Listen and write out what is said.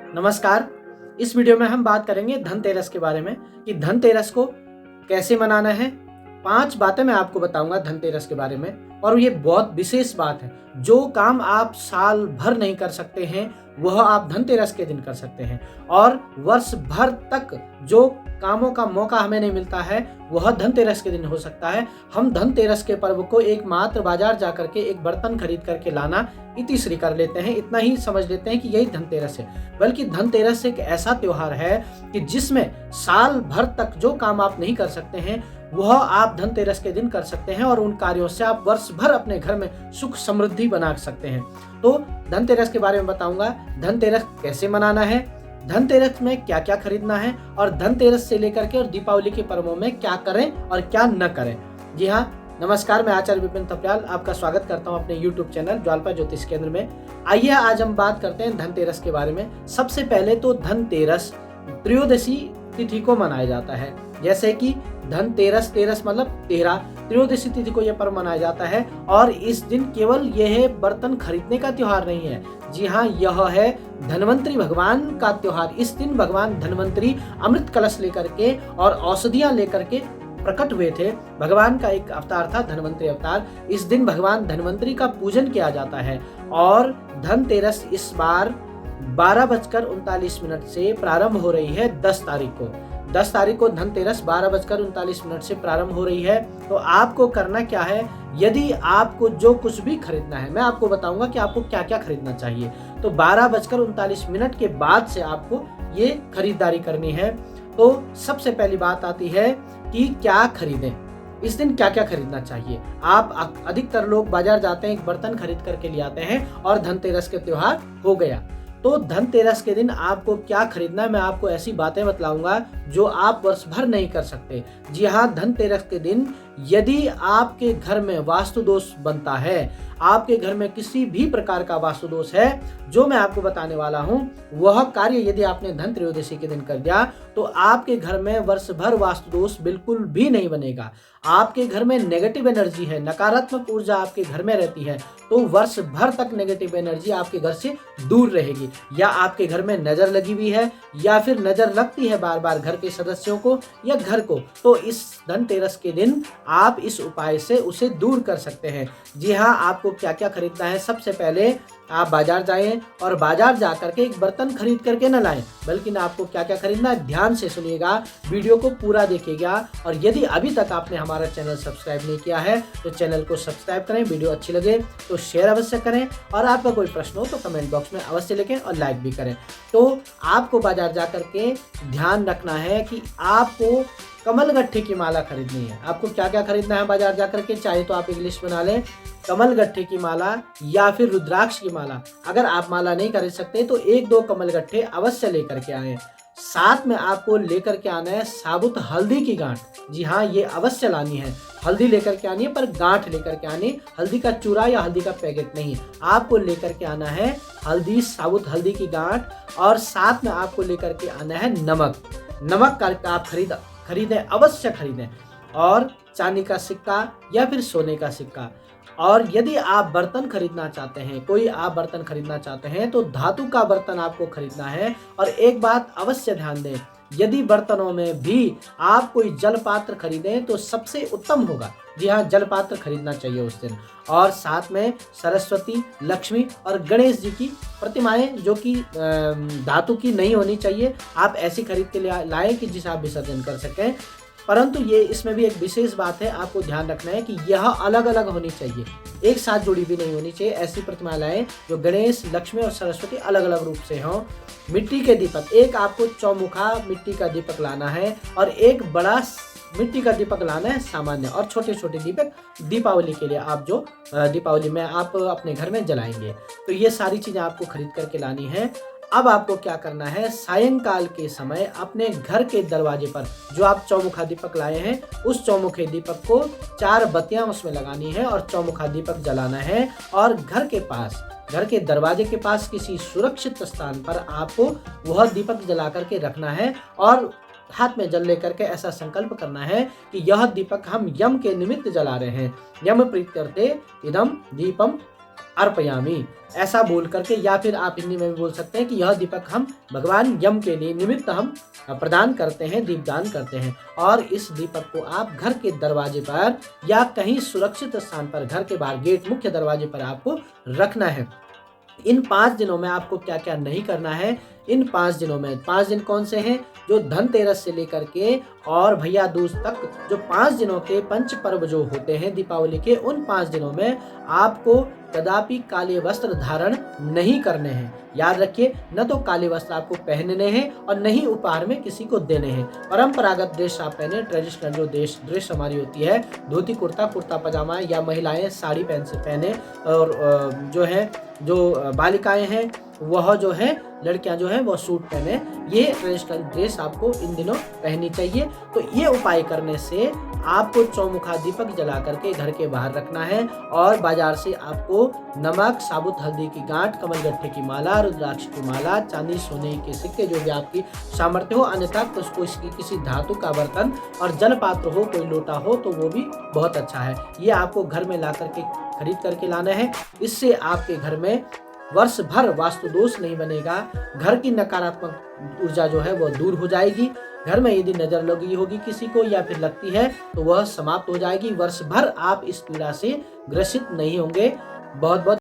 नमस्कार। इस वीडियो में हम बात करेंगे धनतेरस के बारे में कि धनतेरस को कैसे मनाना है। 5 बातें मैं आपको बताऊंगा धनतेरस के बारे में, और ये बहुत विशेष बात है। जो काम आप साल भर नहीं कर सकते हैं वह आप धनतेरस के दिन कर सकते हैं, और वर्ष भर तक जो कामों का मौका हमें नहीं मिलता है वह धनतेरस के दिन हो सकता है। हम धनतेरस के पर्व को एकमात्र बाजार जाकर के एक बर्तन खरीद करके लाना इतिश्री कर लेते हैं, इतना ही समझ लेते हैं कि यही धनतेरस है। बल्कि धनतेरस एक ऐसा त्योहार है कि जिसमें साल भर तक जो काम आप नहीं कर सकते हैं वह आप धनतेरस के दिन कर सकते हैं, और उन कार्यों से आप वर्ष भर अपने घर में सुख समृद्धि बना सकते हैं। तो धनतेरस के बारे में बताऊंगा, धनतेरस कैसे मनाना है, धनतेरस में क्या क्या खरीदना है, और धनतेरस से लेकर के और दीपावली के पर्वों में क्या करें और क्या न करें। जी हाँ, नमस्कार, मैं आचार्य विपिन थपलियाल आपका स्वागत करता हूं अपने YouTube चैनल ज्वालपा ज्योतिष केंद्र में। आइए आज हम बात करते हैं धनतेरस के बारे में। सबसे पहले तो धनतेरस त्रयोदशी तिथि को मनाया जाता है। जैसे कि धनतेरस, तेरस मतलब 13, त्रयोदशी तिथि को यह पर्व मनाया जाता है। और इस दिन केवल यह बर्तन खरीदने का त्योहार नहीं है, जी हाँ, यह है धन्वंतरी भगवान का त्योहार। इस दिन भगवान धन्वंतरी अमृत कलश लेकर के और औषधियां लेकर के प्रकट हुए थे। भगवान का एक अवतार था धन्वंतरी अवतार। इस दिन भगवान धन्वंतरी का पूजन किया जाता है। और धनतेरस इस बार 12:39 से प्रारंभ हो रही है। 10 तारीख को 10 तारीख को धनतेरस 12:39 से प्रारंभ हो रही है। तो आपको करना क्या है, यदि आपको जो कुछ भी खरीदना है, मैं आपको बताऊंगा कि आपको क्या क्या खरीदना चाहिए। तो 12:39 के बाद से आपको ये खरीदारी करनी है। तो सबसे पहली बात आती है कि क्या खरीदें, इस दिन क्या क्या खरीदना चाहिए। आप अधिकतर लोग बाजार जाते हैं, एक बर्तन खरीद करके ले आते हैं और धनतेरस के त्योहार हो गया। तो धनतेरस के दिन आपको क्या खरीदना है, मैं आपको ऐसी बातें बतलाऊंगा जो आप वर्ष भर नहीं कर सकते। जी हाँ, धनतेरस के दिन यदि आपके घर में वास्तु दोष बनता है, आपके घर में किसी भी प्रकार का वास्तु दोष है, जो मैं आपको बताने वाला हूं, वह कार्य यदि आपने धन त्रयोदशी के दिन कर दिया तो आपके घर में वर्ष भर वास्तु दोष बिल्कुल भी नहीं बनेगा। आपके घर में नेगेटिव एनर्जी है, नकारात्मक ऊर्जा आपके घर में रहती है, तो वर्ष भर तक नेगेटिव एनर्जी आपके घर से दूर रहेगी। या आपके घर में नजर लगी हुई है, या फिर नजर लगती है बार बार घर के सदस्यों को या घर को, तो इस धनतेरस के दिन आप इस उपाय से उसे दूर कर सकते हैं। जी हाँ, आपको क्या क्या खरीदना है, सबसे पहले आप बाजार जाएं और बाजार जा करके एक बर्तन खरीद करके न लाएं, बल्कि ना आपको क्या क्या खरीदना है ध्यान से सुनिएगा, वीडियो को पूरा देखिएगा। और यदि अभी तक आपने हमारा चैनल सब्सक्राइब नहीं किया है तो चैनल को सब्सक्राइब करें, वीडियो अच्छी लगे तो शेयर अवश्य करें, और आपका कोई प्रश्न हो तो कमेंट बॉक्स में अवश्य लिखें और लाइक भी करें। तो आपको बाजार जा करके ध्यान रखना है कि आपको कमलगट्टे की माला खरीदनी है। आपको क्या क्या खरीदना है बाजार जाकर के, चाहे तो आप एक लिस्ट बना लें, कमलगट्टे की माला या फिर रुद्राक्ष की माला। अगर आप माला नहीं खरीद सकते तो 1-2 कमलगट्टे अवश्य लेकर के आए। साथ में आपको लेकर के आना है साबुत हल्दी की गांठ। जी हाँ, ये अवश्य लानी है। हल्दी लेकर के आनी है, पर गांठ लेकर के आनी, हल्दी का चूरा या हल्दी का पैकेट नहीं। आपको लेकर के आना है हल्दी, साबुत हल्दी की गांठ, और साथ में आपको लेकर के आना है नमक। नमक का आप खरीदें, अवश्य खरीदें, और चांदी का सिक्का या फिर सोने का सिक्का। और यदि आप बर्तन खरीदना चाहते हैं, कोई आप बर्तन खरीदना चाहते हैं, तो धातु का बर्तन आपको खरीदना है। और एक बात अवश्य ध्यान दें, यदि बर्तनों में भी आप कोई जल पात्र खरीदें तो सबसे उत्तम होगा। जी हाँ, जल पात्र खरीदना चाहिए उस दिन। और साथ में सरस्वती, लक्ष्मी और गणेश जी की प्रतिमाएं, जो कि धातु की नहीं होनी चाहिए, आप ऐसी खरीद के लाएं कि जिसे आप विसर्जन कर सकें। परंतु ये इसमें भी एक विशेष बात है, आपको ध्यान रखना है कि यह अलग अलग होनी चाहिए, एक साथ जुड़ी भी नहीं होनी चाहिए। ऐसी प्रतिमाएं लाएं जो गणेश, लक्ष्मी और सरस्वती अलग अलग रूप से हों। मिट्टी के दीपक, एक आपको चौमुखा मिट्टी का दीपक लाना है, और एक बड़ा मिट्टी का दीपक लाना है सामान्य, और छोटे छोटे दीपक दीपावली के लिए आप जो दीपावली में आप अपने घर में जलाएंगे। तो ये सारी चीजें आपको खरीद करके लानी है। अब आपको क्या करना है, सायंकाल के समय अपने घर के दरवाजे पर जो आप चौमुखा दीपक लाए हैं, उस चौमुखे दीपक को 4 बत्तियां उसमें लगानी है और चौमुखा दीपक जलाना है। और घर के पास, घर के दरवाजे के पास किसी सुरक्षित स्थान पर आपको वह दीपक जला करके रखना है, और हाथ में जल लेकर के ऐसा संकल्प करना है कि यह दीपक हम यम के निमित्त जला रहे हैं। यम प्रीत्यर्थे इदम दीपम अर्पयामी, ऐसा बोल करके, या फिर आप हिंदी में भी बोल सकते हैं कि यह दीपक हम भगवान यम के लिए निमित्त हम प्रदान करते हैं, दीपदान करते हैं। और इस दीपक को आप घर के दरवाजे पर या कहीं सुरक्षित स्थान पर, घर के बाहर गेट मुख्य दरवाजे पर आपको रखना है। इन 5 दिनों में आपको क्या-क्या नहीं करना है, इन 5 दिनों में 5 दिन कौन से हैं, जो धनतेरस से लेकर के और भैया दूज तक जो 5 दिनों के पंच पर्व जो होते हैं दीपावली के, उन 5 दिनों में आपको कदापि काले वस्त्र धारण नहीं करने हैं। याद रखिए, न तो काले वस्त्र आपको पहनने हैं और न ही उपहार में किसी को देने हैं। परंपरागत ड्रेस आप पहने, ट्रेडिशनल जो ड्रेस हमारी होती है, धोती कुर्ता, कुर्ता पजामा, या महिलाएं साड़ी पहने, और जो बालिकाएं हैं वह जो है, लड़कियां जो है वो सूट पहने। ये ट्रेडिशनल ड्रेस आपको इन दिनों पहननी चाहिए। तो ये उपाय करने से आपको चौमुखा दीपक जला करके घर के बाहर रखना है, और बाजार से आपको नमक, साबुत हल्दी की गांठ, कमलगट्टे की माला, रुद्राक्ष की माला, चांदी सोने के सिक्के, जो भी आपकी सामर्थ्य हो, अन्यथा उसको किसी धातु का बर्तन और जल पात्र हो, कोई लोटा हो तो वो भी बहुत अच्छा है। ये आपको घर में ला करके खरीद करके लाना है। इससे आपके घर में वर्ष भर वास्तु दोष नहीं बनेगा, घर की नकारात्मक ऊर्जा जो है वो दूर हो जाएगी। घर में यदि नजर लगी होगी किसी को या फिर लगती है तो वह समाप्त हो जाएगी। वर्ष भर आप इस पीड़ा से ग्रसित नहीं होंगे। बहुत बहुत